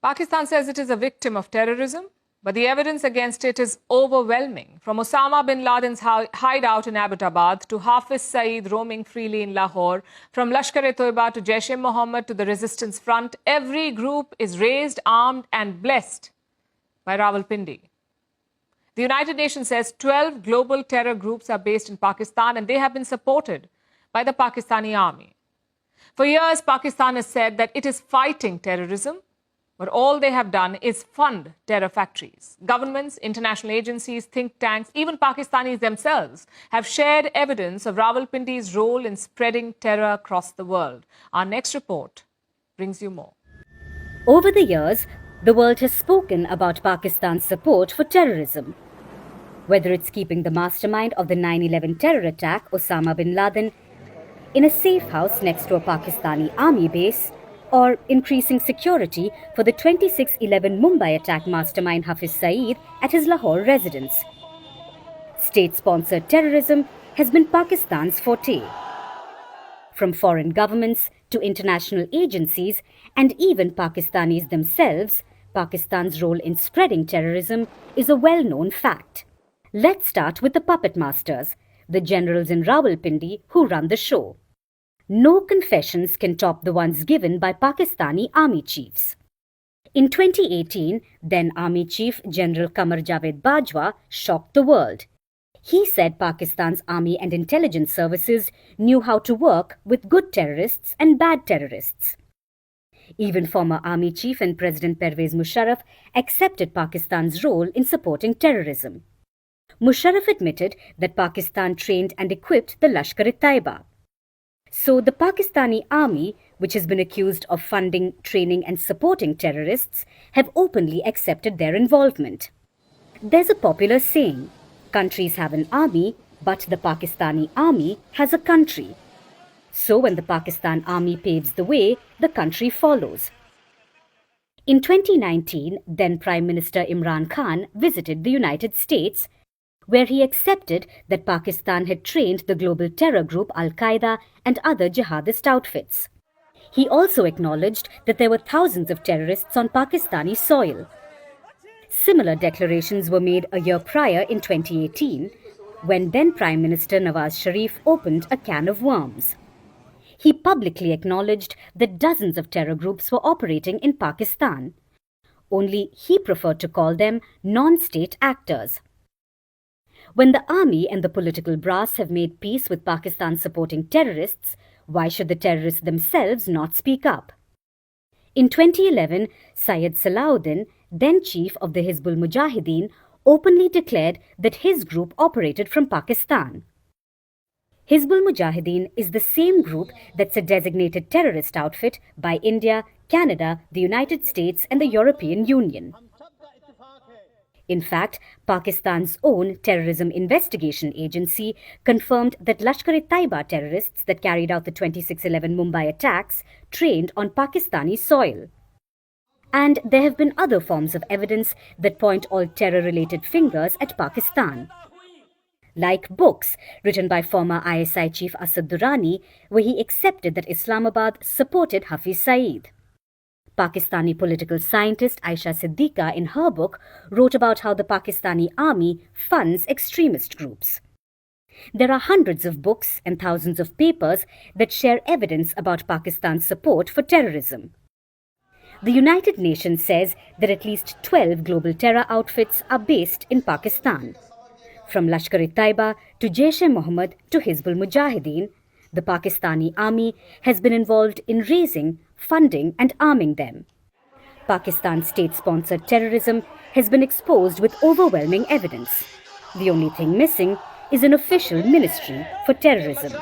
Pakistan says it is a victim of terrorism, but the evidence against it is overwhelming. From Osama bin Laden's hideout in Abbottabad to Hafiz Saeed roaming freely in Lahore, from Lashkar-e-Toiba to Jaish-e-Mohammed to the Resistance Front, every group is raised, armed and blessed by Rawalpindi. The United Nations says 12 global terror groups are based in Pakistan and they have been supported by the Pakistani army. For years, Pakistan has said that it is fighting terrorism, but all they have done is fund terror factories. Governments, international agencies, think tanks, even Pakistanis themselves have shared evidence of Rawalpindi's role in spreading terror across the world. Our next report brings you more. Over the years, the world has spoken about Pakistan's support for terrorism. Whether it's keeping the mastermind of the 9/11 terror attack, Osama bin Laden, in a safe house next to a Pakistani army base, or increasing security for the 26/11 Mumbai attack mastermind Hafiz Saeed at his Lahore residence. State-sponsored terrorism has been Pakistan's forte. From foreign governments to international agencies and even Pakistanis themselves, Pakistan's role in spreading terrorism is a well-known fact. Let's start with the puppet masters, the generals in Rawalpindi who run the show. No confessions can top the ones given by Pakistani army chiefs. In 2018, then Army Chief General Qamar Javed Bajwa shocked the world. He said Pakistan's army and intelligence services knew how to work with good terrorists and bad terrorists. Even former Army Chief and President Pervez Musharraf accepted Pakistan's role in supporting terrorism. Musharraf admitted that Pakistan trained and equipped the Lashkar-e-Taiba. So the Pakistani army, which has been accused of funding, training and supporting terrorists, have openly accepted their involvement. There's a popular saying, countries have an army, but the Pakistani army has a country. So when the Pakistan army paves the way, the country follows. In 2019, then Prime Minister Imran Khan visited the United States, where he accepted that Pakistan had trained the global terror group Al-Qaeda and other jihadist outfits. He also acknowledged that there were thousands of terrorists on Pakistani soil. Similar declarations were made a year prior in 2018, when then Prime Minister Nawaz Sharif opened a can of worms. He publicly acknowledged that dozens of terror groups were operating in Pakistan. Only he preferred to call them non-state actors. When the army and the political brass have made peace with Pakistan supporting terrorists, why should the terrorists themselves not speak up? In 2011, Syed Salahuddin, then chief of the Hizbul Mujahideen, openly declared that his group operated from Pakistan. Hizbul Mujahideen is the same group that's a designated terrorist outfit by India, Canada, the United States and the European Union. In fact, Pakistan's own terrorism investigation agency confirmed that Lashkar-e-Taiba terrorists that carried out the 26/11 Mumbai attacks trained on Pakistani soil. And there have been other forms of evidence that point all terror-related fingers at Pakistan. Like books written by former ISI chief Asad Durrani, where he accepted that Islamabad supported Hafiz Saeed. Pakistani political scientist Aisha Siddiqa, in her book, wrote about how the Pakistani army funds extremist groups. There are hundreds of books and thousands of papers that share evidence about Pakistan's support for terrorism. The United Nations says that at least 12 global terror outfits are based in Pakistan. From Lashkar-e-Taiba to Jaish-e-Mohammed to Hizbul Mujahideen, the Pakistani army has been involved in raising, funding and arming them. Pakistan's state-sponsored terrorism has been exposed with overwhelming evidence. The only thing missing is an official ministry for terrorism.